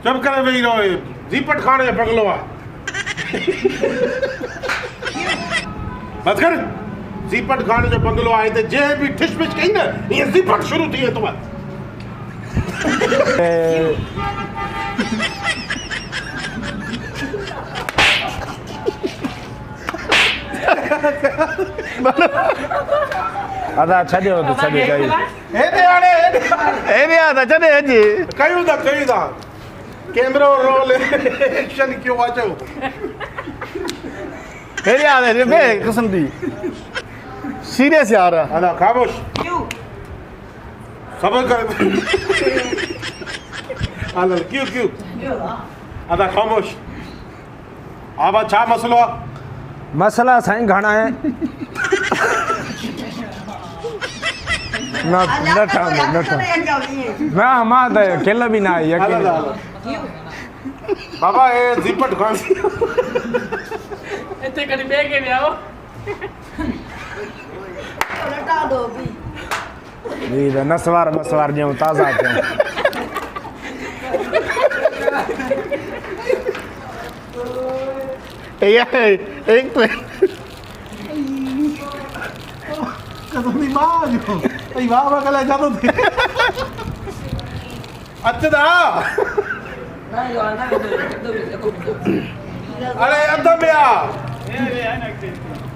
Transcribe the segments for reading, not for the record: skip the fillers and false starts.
चुप करे वेही रहो जीपट खाने जो बंगलो आहे बस कर जीपट खाने जो बंगलो आहे ते जे भी ठिश पिश कई न ये जीपट शुरू थी वेंदो आहे अदा छॾियो त छॾियो कई हेॾे हाणे हेॾे आ त छॾे अॼु कयूं था कैमरो रोल एक्शन क्यों अचो हेॾे आ त बे क़िस्म जी सीरियस यार अदा खामोश सबर कर हल क्यों अदा खामोश आवा छा मसलो आहे मसला साईं घणा आहे न मां त किल बि न आई यकीन बाबा ए जीपट खान इतने कड़ी बे के ले आओ लटा दो भी ये द नसवार मसवार जो ताजा थे एक तो कसम मां जो आई वाह कला जातो थे अचदा अरे अध में आ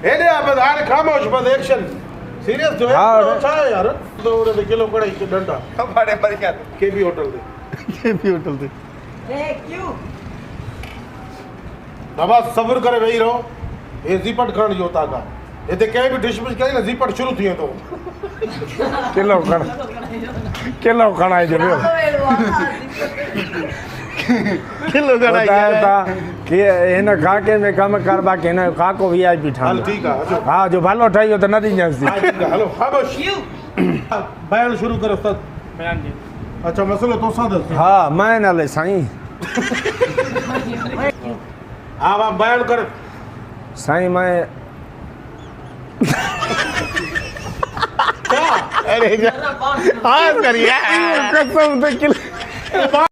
हेडे आ बस हाणे खामोश बस एक्शन सीरियस जो है अच्छा है यार तो उरे किलो कड़ाई के डंडा हमारे पर क्या केबी होटल दे क्यों बाबा सब्र करे वेही रहो ये जीपट खान जो ताका इते कहीं भी डिश में कहीं ना जीपट शुरू थी तो किलो खणाई जो किलो खणाई था कि इन खाके में कम कर बाकी न खाको वीआईपी ठा हां ठीक है हां जो भलो ठाइयो तो न दींसी हेलो खामोश बयान शुरू करो उस्ताद बयान दे अच्छा मसलो तो सादा हां मैं न ले साईं हां आप बयान कर साईं मैं क्या अरे हाँ करिए कसम तो किलो